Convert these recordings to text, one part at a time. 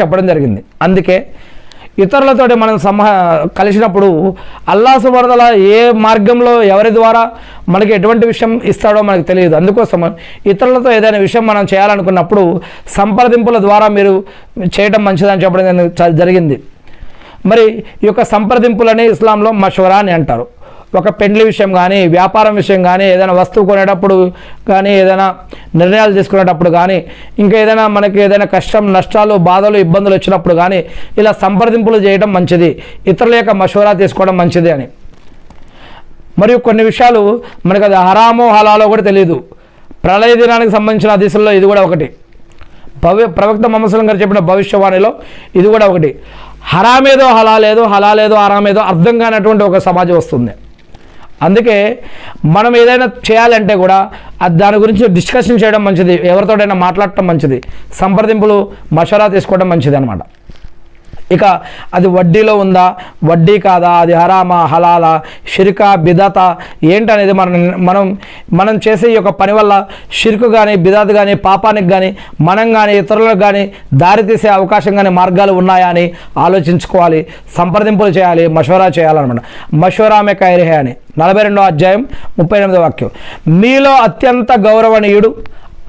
చెప్పడం జరిగింది. అందుకే ఇతరులతో మనం కలిసినప్పుడు అల్లాహ్ సుబ్హానహు వ తఆలా ఏ మార్గంలో ఎవరి ద్వారా మనకి ఎటువంటి విషయం ఇస్తాడో మనకు తెలియదు. అందుకోసం ఇతరులతో ఏదైనా విషయం మనం చేయాలనుకున్నప్పుడు సంప్రదింపుల ద్వారా మీరు చేయడం మంచిదని చెప్పడం జరిగింది. మరి ఈ యొక్క సంప్రదింపులని ఇస్లాంలో మషవరా అని అంటారు. ఒక పెండ్లి విషయం కానీ, వ్యాపారం విషయం కానీ, ఏదైనా వస్తువు కొనేటప్పుడు కానీ, ఏదైనా నిర్ణయాలు తీసుకునేటప్పుడు కానీ, ఇంకా ఏదైనా మనకి ఏదైనా కష్టం, నష్టాలు, బాధలు, ఇబ్బందులు వచ్చినప్పుడు కానీ ఇలా సంప్రదింపులు చేయడం మంచిది, ఇతరుల యొక్క మషవరా తీసుకోవడం మంచిది అని. మరియు కొన్ని విషయాలు మనకు అది హరామో హలాలో కూడా తెలియదు. ప్రళయ దినానికి సంబంధించిన హదీసుల్లో ఇది కూడా ఒకటి. ప్రవక్త ముహమ్మద్ సల్లల్లాహు అలైహి వసల్లం గారు చెప్పిన భవిష్యవాణిలో ఇది కూడా ఒకటి. హరామేదో హలాలేదో, హలాలేదో హరామేదో అర్థం కానటువంటి ఒక సమాజం వస్తుంది. అందుకే మనం ఏదైనా చేయాలంటే కూడా దాని గురించి డిస్కషన్ చేయడం మంచిది, ఎవరితోటైనా మాట్లాడటం మంచిది, సంప్రదింపులు మషవరా తీసుకోవడం మంచిది అనమాట. ఇక అది వడ్డీలో ఉందా, వడ్డీ కాదా, అది హరామా హలాలా, షిర్కా బిదాత ఏంటనేది మనం చేసే ఈ యొక్క పని వల్ల షిర్కు కానీ, బిదాత్ కానీ, పాపానికి కానీ, మనం కానీ, ఇతరులకు కానీ దారితీసే అవకాశం కానీ మార్గాలు ఉన్నాయా అని ఆలోచించుకోవాలి, సంప్రదింపులు చేయాలి, మషవరా చేయాలన్నమాట. మషవరా మే ఖైర్ హై అని 42వ అధ్యాయం 38వ వాక్యం. మీలో అత్యంత గౌరవనీయుడు,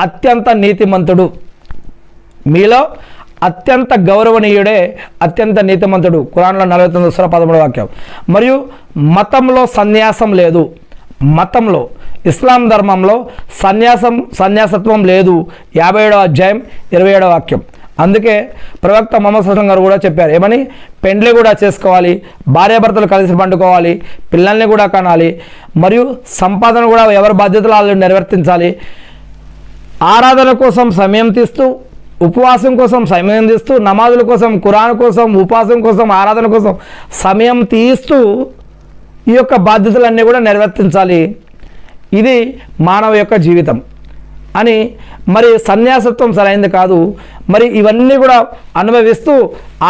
అత్యంత నీతిమంతుడు, మీలో అత్యంత గౌరవనీయుడే అత్యంత నీతిమంతుడు, ఖురాన్లో 49 సూరా 13వ వాక్యం. మరియు మతంలో సన్యాసం లేదు, మతంలో ఇస్లాం ధర్మంలో సన్యాసత్వం లేదు, 57వ అధ్యాయం 27వ వాక్యం. అందుకే ప్రవక్త ముహమ్మద్ సల్లల్లాహు అలైహి వసల్లం గారు కూడా చెప్పారు, ఏమని, పెండ్లి కూడా చేసుకోవాలి, భార్యాభర్తలు కలిసి పండుకోవాలి, పిల్లల్ని కూడా కనాలి, మరియు సంపాదన కూడా ఎవరి బాధ్యతలు వాళ్ళు నిర్వర్తించాలి, ఆరాధన కోసం సమయం తీస్తూ, ఉపవాసం కోసం సమయం తీస్తూ, నమాజుల కోసం, ఖురాన్ కోసం, ఉపవాసం కోసం, ఆరాధన కోసం సమయం తీస్తూ ఈ యొక్క బాధ్యతలన్నీ కూడా నిర్వర్తించాలి. ఇది మానవ యొక్క జీవితం అని. మరి సన్యాసత్వం సరైనది కాదు, మరి ఇవన్నీ కూడా అనుభవిస్తూ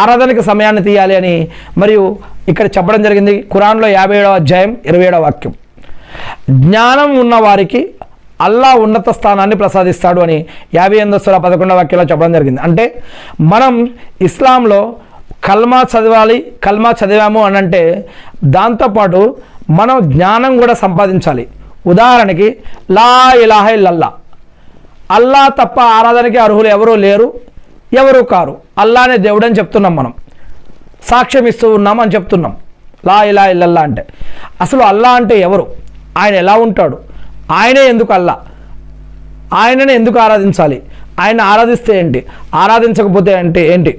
ఆరాధనకి సమయాన్ని తీయాలి అని మరియు ఇక్కడ చెప్పడం జరిగింది. ఖురాన్లో 57వ అధ్యాయం 27వ వాక్యం. జ్ఞానం ఉన్నవారికి అల్లా ఉన్నత స్థానాన్ని ప్రసాదిస్తాడు అని 58వ సూరా 11వ వాక్యంలో చెప్పడం జరిగింది. అంటే మనం ఇస్లాంలో కల్మా చదవాలి, కల్మా చదివాము అని అంటే దాంతోపాటు మనం జ్ఞానం కూడా సంపాదించాలి. ఉదాహరణకి లా ఇలాహ ఇల్లల్లా, అల్లా తప్ప ఆరాధనకి అర్హులు ఎవరూ లేరు, ఎవరు కారు, అల్లానే దేవుడు అని చెప్తున్నాం, మనం సాక్ష్యం ఇస్తూ ఉన్నాం అని చెప్తున్నాం. లా ఇలాహ ఇల్లల్లా అంటే అసలు అల్లా అంటే ఎవరు, ఆయన ఎలా ఉంటాడు, ఆయనే ఎందుకు అల్లా, ఆయననే ఎందుకు ఆరాధించాలి, ఆయన ఆరాధిస్తే ఏంటి, ఆరాధించకపోతే అంటే ఏంటి,